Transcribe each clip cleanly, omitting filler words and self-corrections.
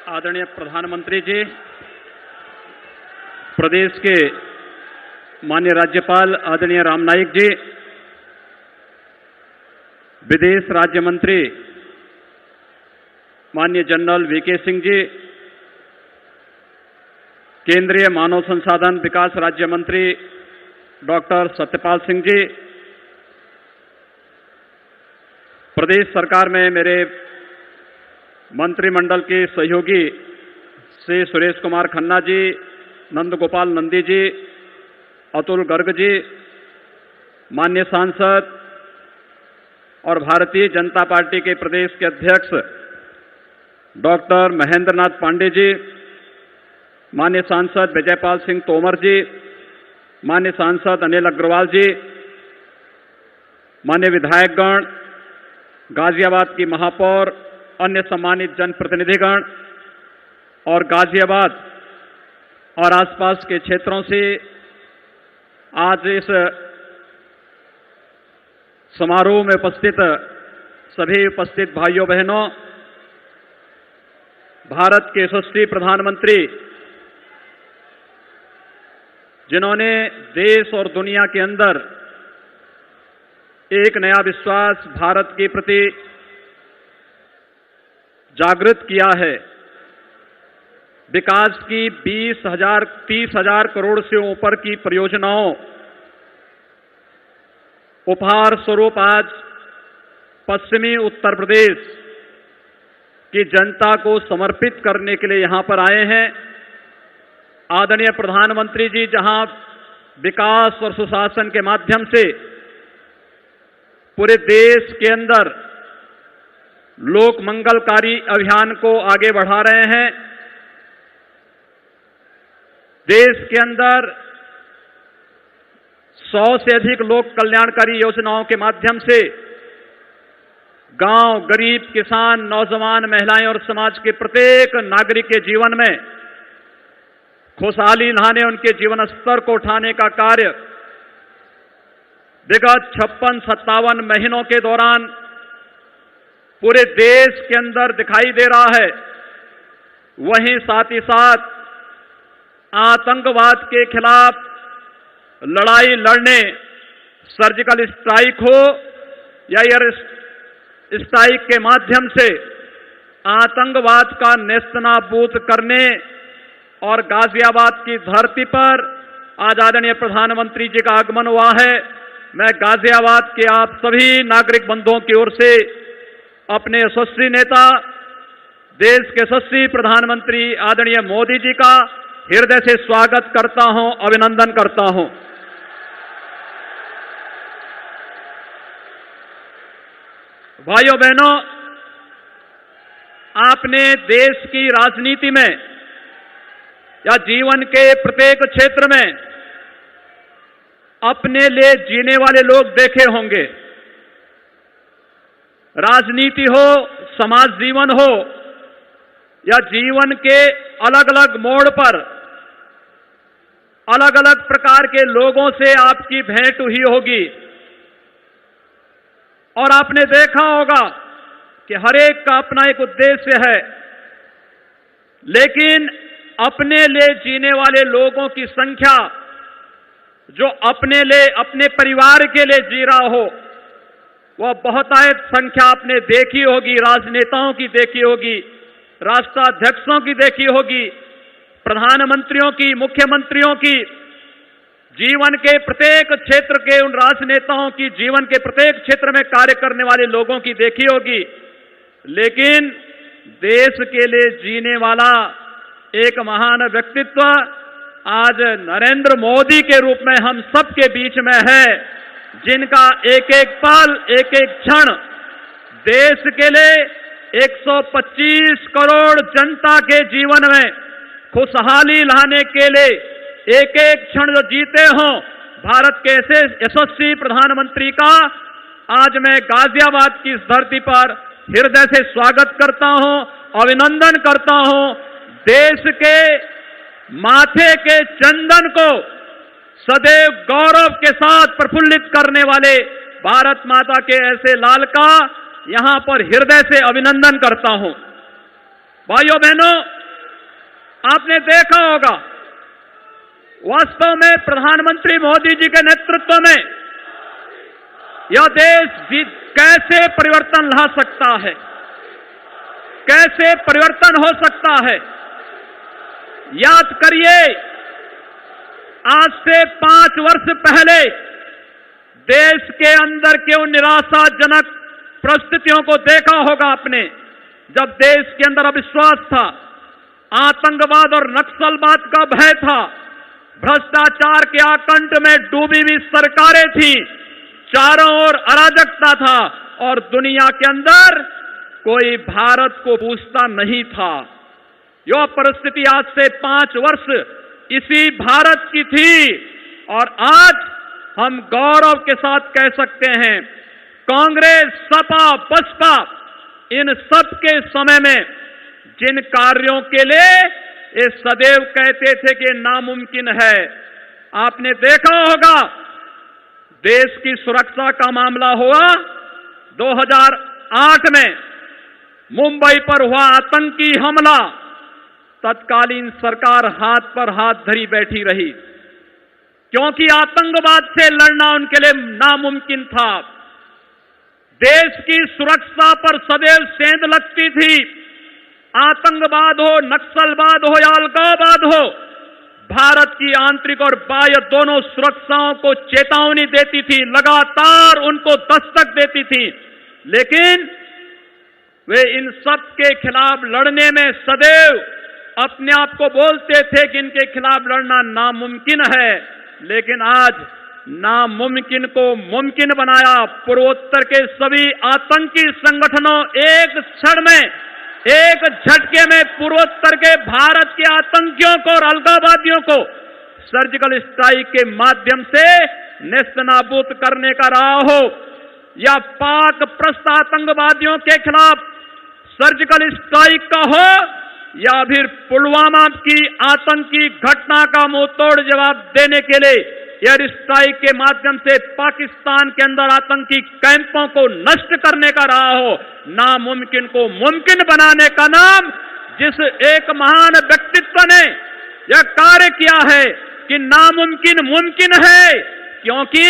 आदरणीय प्रधानमंत्री जी, प्रदेश के माननीय राज्यपाल आदरणीय राम नाईक जी, विदेश राज्य मंत्री माननीय जनरल वीके सिंह जी, केंद्रीय मानव संसाधन विकास राज्य मंत्री डॉक्टर सत्यपाल सिंह जी, प्रदेश सरकार में मेरे मंत्रिमंडल के सहयोगी श्री सुरेश कुमार खन्ना जी, नंद गोपाल नंदी जी, अतुल गर्ग जी, माननीय सांसद और भारतीय जनता पार्टी के प्रदेश के अध्यक्ष डॉक्टर महेंद्र नाथ पांडे जी, माननीय सांसद विजयपाल सिंह तोमर जी, माननीय सांसद अनिल अग्रवाल जी, माननीय विधायकगण, गाजियाबाद की महापौर, अन्य सम्मानित जनप्रतिनिधिगण और गाजियाबाद और आसपास के क्षेत्रों से आज इस समारोह में उपस्थित सभी उपस्थित भाइयों बहनों, भारत के यशस्वी प्रधानमंत्री जिन्होंने देश और दुनिया के अंदर एक नया विश्वास भारत के प्रति जागृत किया है, विकास की 30,000 करोड़ से ऊपर की परियोजनाओं उपहार स्वरूप आज पश्चिमी उत्तर प्रदेश की जनता को समर्पित करने के लिए यहां पर आए हैं। आदरणीय प्रधानमंत्री जी जहां विकास और सुशासन के माध्यम से पूरे देश के अंदर लोक मंगलकारी अभियान को आगे बढ़ा रहे हैं, देश के अंदर 100 से अधिक लोक कल्याणकारी योजनाओं के माध्यम से गांव, गरीब, किसान, नौजवान, महिलाएं और समाज के प्रत्येक नागरिक के जीवन में खुशहाली लाने, उनके जीवन स्तर को उठाने का कार्य विगत 56-57 महीनों के दौरान पूरे देश के अंदर दिखाई दे रहा है। वहीं साथ ही साथ आतंकवाद के खिलाफ लड़ाई लड़ने, सर्जिकल स्ट्राइक हो या एयर स्ट्राइक के माध्यम से आतंकवाद का नेस्तनाबूद करने और गाजियाबाद की धरती पर आज आदरणीय प्रधानमंत्री जी का आगमन हुआ है। मैं गाजियाबाद के आप सभी नागरिक बंधुओं की ओर से अपने यशस्वी नेता, देश के यशस्वी प्रधानमंत्री आदरणीय मोदी जी का हृदय से स्वागत करता हूं, अभिनंदन करता हूं। भाइयों बहनों, आपने देश की राजनीति में या जीवन के प्रत्येक क्षेत्र में अपने लिए जीने वाले लोग देखे होंगे। राजनीति हो, समाज जीवन हो या जीवन के अलग अलग मोड़ पर अलग अलग प्रकार के लोगों से आपकी भेंट हुई होगी और आपने देखा होगा कि हर एक का अपना एक उद्देश्य है, लेकिन अपने लिए जीने वाले लोगों की संख्या, जो अपने लिए, अपने परिवार के लिए जी रहा हो, वह बहुतायत संख्या आपने देखी होगी। राजनेताओं की देखी होगी, राष्ट्राध्यक्षों की देखी होगी, प्रधानमंत्रियों की, मुख्यमंत्रियों की, जीवन के प्रत्येक क्षेत्र के उन राजनेताओं की, जीवन के प्रत्येक क्षेत्र में कार्य करने वाले लोगों की देखी होगी। लेकिन देश के लिए जीने वाला एक महान व्यक्तित्व आज नरेंद्र मोदी के रूप में हम सबके बीच में है, जिनका एक एक पल, एक एक क्षण देश के लिए 125 करोड़ जनता के जीवन में खुशहाली लाने के लिए एक एक क्षण जो जीते हों, भारत के ऐसे यशस्वी प्रधानमंत्री का आज मैं गाजियाबाद की इस धरती पर हृदय से स्वागत करता हूं, अभिनंदन करता हूं। देश के माथे के चंदन को सदैव गौरव के साथ प्रफुल्लित करने वाले भारत माता के ऐसे लाल का यहां पर हृदय से अभिनंदन करता हूं। भाइयों बहनों, आपने देखा होगा, वास्तव में प्रधानमंत्री मोदी जी के नेतृत्व में यह देश कैसे परिवर्तन ला सकता है, कैसे परिवर्तन हो सकता है। याद करिए, आज से 5 वर्ष पहले देश के अंदर के उन निराशाजनक परिस्थितियों को देखा होगा आपने, जब देश के अंदर अविश्वास था, आतंकवाद और नक्सलवाद का भय था, भ्रष्टाचार के आकंठ में डूबी हुई सरकारें थी, चारों ओर अराजकता था और दुनिया के अंदर कोई भारत को पूछता नहीं था। यह परिस्थिति आज से 5 वर्ष इसी भारत की थी और आज हम गौरव के साथ कह सकते हैं, कांग्रेस, सपा, बसपा, इन सब के समय में जिन कार्यों के लिए ये सदैव कहते थे कि नामुमकिन है, आपने देखा होगा, देश की सुरक्षा का मामला हुआ 2008 में, मुंबई पर हुआ आतंकी हमला, तत्कालीन सरकार हाथ पर हाथ धरी बैठी रही, क्योंकि आतंकवाद से लड़ना उनके लिए नामुमकिन था। देश की सुरक्षा पर सदैव सेंध लगती थी, आतंकवाद हो, नक्सलवाद हो या अलगाववाद हो, भारत की आंतरिक और बाह्य दोनों सुरक्षाओं को चेतावनी देती थी, लगातार उनको दस्तक देती थी, लेकिन वे इन सब के खिलाफ लड़ने में सदैव अपने आप को बोलते थे कि इनके खिलाफ लड़ना नामुमकिन है। लेकिन आज नामुमकिन को मुमकिन बनाया। पूर्वोत्तर के सभी आतंकी संगठनों एक क्षण में, एक झटके में पूर्वोत्तर के भारत के आतंकियों को और अलगाववादियों को सर्जिकल स्ट्राइक के माध्यम से नेस्तनाबूद करने का रहा हो, या पाक प्रस्त आतंकवादियों के खिलाफ सर्जिकल स्ट्राइक का हो, या फिर पुलवामा की आतंकी घटना का मुंहतोड़ जवाब देने के लिए एयर स्ट्राइक के माध्यम से पाकिस्तान के अंदर आतंकी कैंपों को नष्ट करने का रहा हो, नामुमकिन को मुमकिन बनाने का नाम जिस एक महान व्यक्तित्व ने यह कार्य किया है कि नामुमकिन मुमकिन है, क्योंकि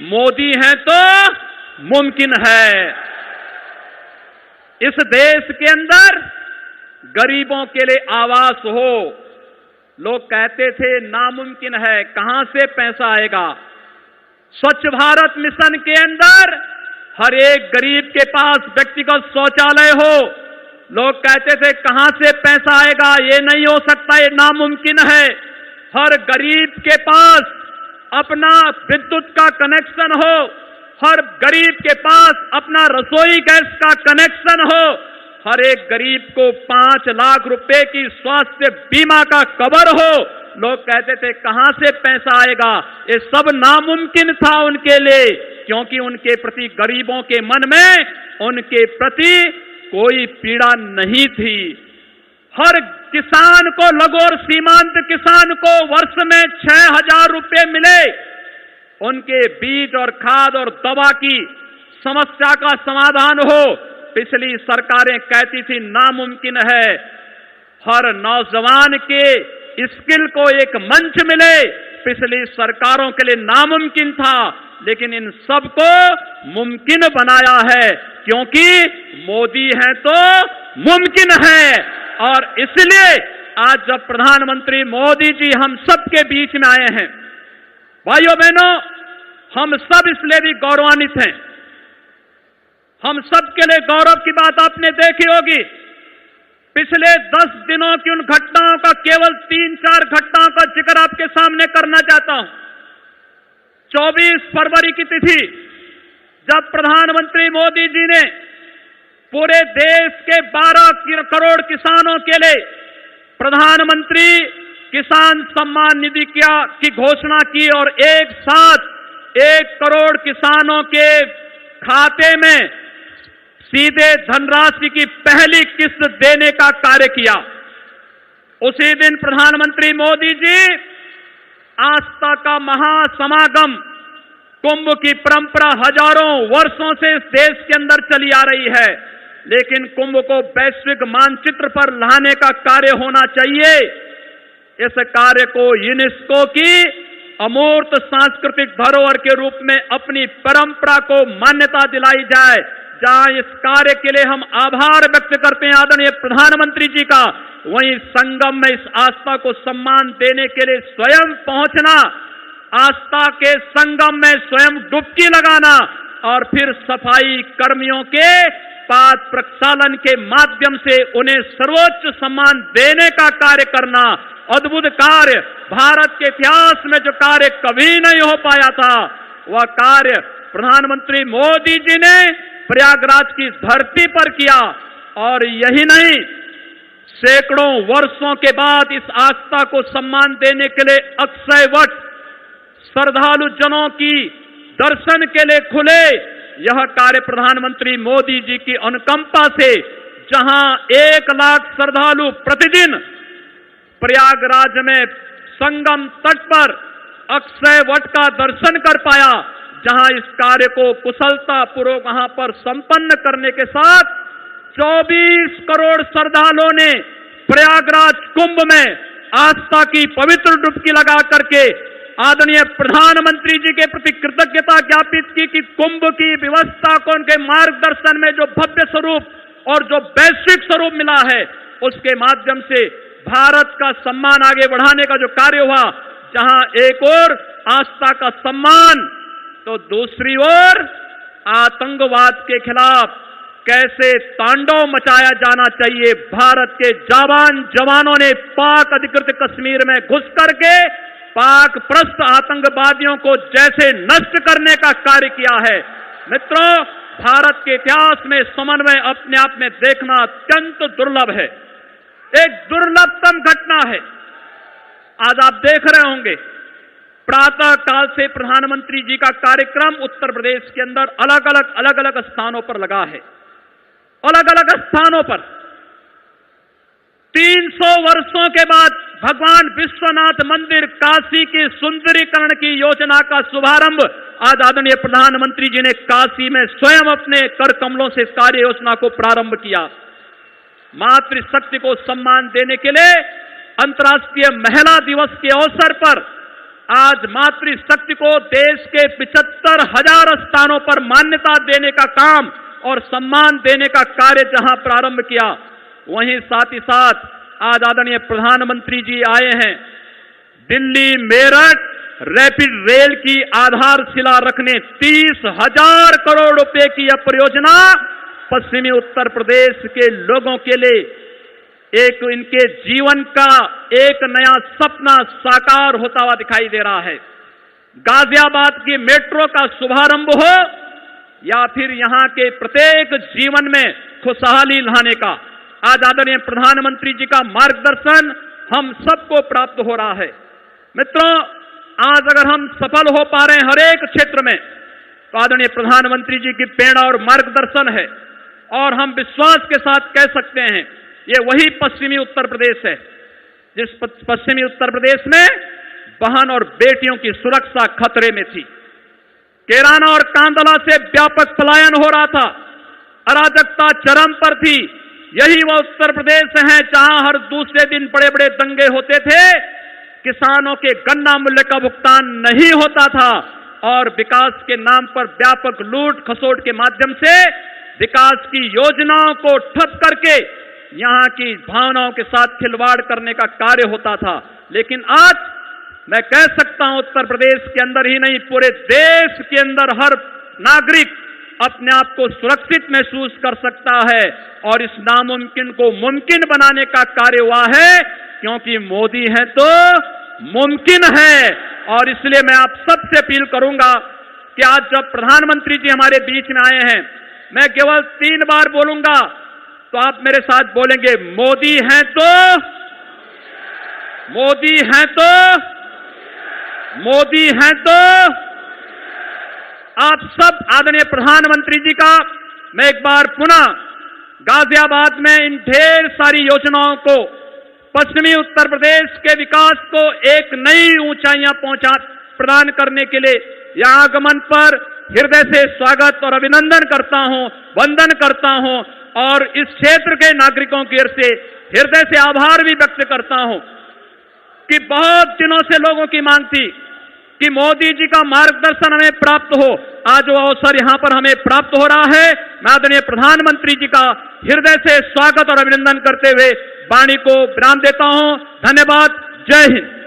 मोदी है तो मुमकिन है। इस देश के अंदर गरीबों के लिए आवास हो, लोग कहते थे नामुमकिन है, कहां से पैसा आएगा। स्वच्छ भारत मिशन के अंदर हर एक गरीब के पास व्यक्तिगत शौचालय हो, लोग कहते थे कहां से पैसा आएगा, ये नहीं हो सकता, ये नामुमकिन है। हर गरीब के पास अपना विद्युत का कनेक्शन हो, हर गरीब के पास अपना रसोई गैस का कनेक्शन हो, हर एक गरीब को 5 लाख रुपए की स्वास्थ्य बीमा का कवर हो। लोग कहते थे कहां से पैसा आएगा, ये सब नामुमकिन था उनके लिए, क्योंकि उनके प्रति, गरीबों के मन में उनके प्रति कोई पीड़ा नहीं थी। हर किसान को, लघु और सीमांत किसान को वर्ष में 6,000 रुपए मिले, उनके बीज और खाद और दवा की समस्या का समाधान हो। पिछली सरकारें कहती थी नामुमकिन है। हर नौजवान के स्किल को एक मंच मिले, पिछली सरकारों के लिए नामुमकिन था, लेकिन इन सब को मुमकिन बनाया है, क्योंकि मोदी है तो मुमकिन है। और इसलिए आज जब प्रधानमंत्री मोदी जी हम सब के बीच में आए हैं, भाइयों बहनों, हम सब इसलिए भी गौरवान्वित हैं। हम सब के लिए गौरव की बात आपने देखी होगी, पिछले 10 दिनों की उन घटनाओं का, केवल 3-4 घटनाओं का जिक्र आपके सामने करना चाहता हूं। 24 फरवरी की तिथि, जब प्रधानमंत्री मोदी जी ने पूरे देश के 12 करोड़ किसानों के लिए प्रधानमंत्री किसान सम्मान निधि की घोषणा की और एक साथ 1 करोड़ किसानों के खाते में सीधे धनराशि की पहली किस्त देने का कार्य किया। उसी दिन प्रधानमंत्री मोदी जी आस्था का महासमागम, कुंभ की परंपरा हजारों वर्षों से इस देश के अंदर चली आ रही है, लेकिन कुंभ को वैश्विक मानचित्र पर लाने का कार्य होना चाहिए। इस कार्य को यूनेस्को की अमूर्त सांस्कृतिक धरोहर के रूप में अपनी परंपरा को मान्यता दिलाई जाए। जहां इस कार्य के लिए हम आभार व्यक्त करते हैं आदरणीय प्रधानमंत्री जी का, वहीं संगम में इस आस्था को सम्मान देने के लिए स्वयं पहुंचना, आस्था के संगम में स्वयं डुबकी लगाना और फिर सफाई कर्मियों के पाद प्रक्षालन के माध्यम से उन्हें सर्वोच्च सम्मान देने का कार्य करना, अद्भुत कार्य। भारत के इतिहास में जो कार्य कभी नहीं हो पाया था, वह कार्य प्रधानमंत्री मोदी जी ने प्रयागराज की धरती पर किया। और यही नहीं, सैकड़ों वर्षों के बाद इस आस्था को सम्मान देने के लिए अक्षय वट श्रद्धालु जनों की दर्शन के लिए खुले। यह कार्य प्रधानमंत्री मोदी जी की अनुकंपा से, जहां 1 लाख श्रद्धालु प्रतिदिन प्रयागराज में संगम तट पर अक्षय वट का दर्शन कर पाया, जहां इस कार्य को कुशलता पूर्वक वहां पर संपन्न करने के साथ 24 करोड़ श्रद्धालुओं ने प्रयागराज कुंभ में आस्था की पवित्र डुबकी लगा करके आदरणीय प्रधानमंत्री जी के प्रति कृतज्ञता ज्ञापित की कि कुंभ की व्यवस्था को उनके मार्गदर्शन में जो भव्य स्वरूप और जो वैश्विक स्वरूप मिला है, उसके माध्यम से भारत का सम्मान आगे बढ़ाने का जो कार्य हुआ, जहां एक ओर आस्था का सम्मान तो दूसरी ओर आतंकवाद के खिलाफ कैसे तांडव मचाया जाना चाहिए। भारत के जाबान जवानों ने पाक अधिकृत कश्मीर में घुस करके पाक प्रस्त आतंकवादियों को जैसे नष्ट करने का कार्य किया है। मित्रों, भारत के इतिहास में समन्वय अपने आप में देखना अत्यंत दुर्लभ है, एक दुर्लभतम घटना है। आज आप देख रहे होंगे प्रातः काल से प्रधानमंत्री जी का कार्यक्रम उत्तर प्रदेश के अंदर अलग अलग स्थानों पर लगा है, अलग अलग स्थानों पर। 300 वर्षों के बाद भगवान विश्वनाथ मंदिर काशी की सुंदरीकरण की योजना का शुभारंभ आज आदरणीय प्रधानमंत्री जी ने काशी में स्वयं अपने कर कमलों से कार्य योजना को प्रारंभ किया। मातृशक्ति को सम्मान देने के लिए अंतर्राष्ट्रीय महिला दिवस के अवसर पर आज मातृशक्ति को देश के 75,000 स्थानों पर मान्यता देने का काम और सम्मान देने का कार्य जहां प्रारंभ किया, वहीं साथ ही साथ आज आदरणीय प्रधानमंत्री जी आए हैं दिल्ली मेरठ रैपिड रेल की आधारशिला रखने। 30,000 करोड़ रुपए की यह परियोजना पश्चिमी उत्तर प्रदेश के लोगों के लिए एक इनके जीवन का एक नया सपना साकार होता हुआ दिखाई दे रहा है। गाजियाबाद की मेट्रो का शुभारंभ हो या फिर यहां के प्रत्येक जीवन में खुशहाली लाने का आज आदरणीय प्रधानमंत्री जी का मार्गदर्शन हम सबको प्राप्त हो रहा है। मित्रों, आज अगर हम सफल हो पा रहे हैं हर एक क्षेत्र में, तो आदरणीय प्रधानमंत्री जी की प्रेरणा और मार्गदर्शन है। और हम विश्वास के साथ कह सकते हैं ये वही पश्चिमी उत्तर प्रदेश है जिस पश्चिमी उत्तर प्रदेश में बहन और बेटियों की सुरक्षा खतरे में थी। कैराना और कांदला से व्यापक पलायन हो रहा था, अराजकता चरम पर थी। यही वह उत्तर प्रदेश है जहां हर दूसरे दिन बड़े बड़े दंगे होते थे, किसानों के गन्ना मूल्य का भुगतान नहीं होता था और विकास के नाम पर व्यापक लूट खसोट के माध्यम से विकास की योजनाओं को ठप करके यहां की भावनाओं के साथ खिलवाड़ करने का कार्य होता था। लेकिन आज मैं कह सकता हूं उत्तर प्रदेश के अंदर ही नहीं, पूरे देश के अंदर हर नागरिक अपने आप को सुरक्षित महसूस कर सकता है और इस नामुमकिन को मुमकिन बनाने का कार्य हुआ है, क्योंकि मोदी है तो मुमकिन है। और इसलिए मैं आप सबसे अपील करूंगा कि आज जब प्रधानमंत्री जी हमारे बीच में आए हैं, मैं केवल 3 बार बोलूंगा तो आप मेरे साथ बोलेंगे, मोदी है तो, मोदी है तो, मोदी है तो। आप सब आदरणीय प्रधानमंत्री जी का मैं एक बार पुनः गाजियाबाद में इन ढेर सारी योजनाओं को पश्चिमी उत्तर प्रदेश के विकास को एक नई ऊंचाइयां प्रदान करने के लिए यहां आगमन पर हृदय से स्वागत और अभिनंदन करता हूं, वंदन करता हूं और इस क्षेत्र के नागरिकों की ओर से हृदय से आभार भी व्यक्त करता हूं। कि बहुत दिनों से लोगों की मांग थी कि मोदी जी का मार्गदर्शन हमें प्राप्त हो। आज वो अवसर यहां पर हमें प्राप्त हो रहा है। मैं आदरणीय प्रधानमंत्री जी का हृदय से स्वागत और अभिनंदन करते हुए वाणी को विराम देता हूं। धन्यवाद। जय हिंद।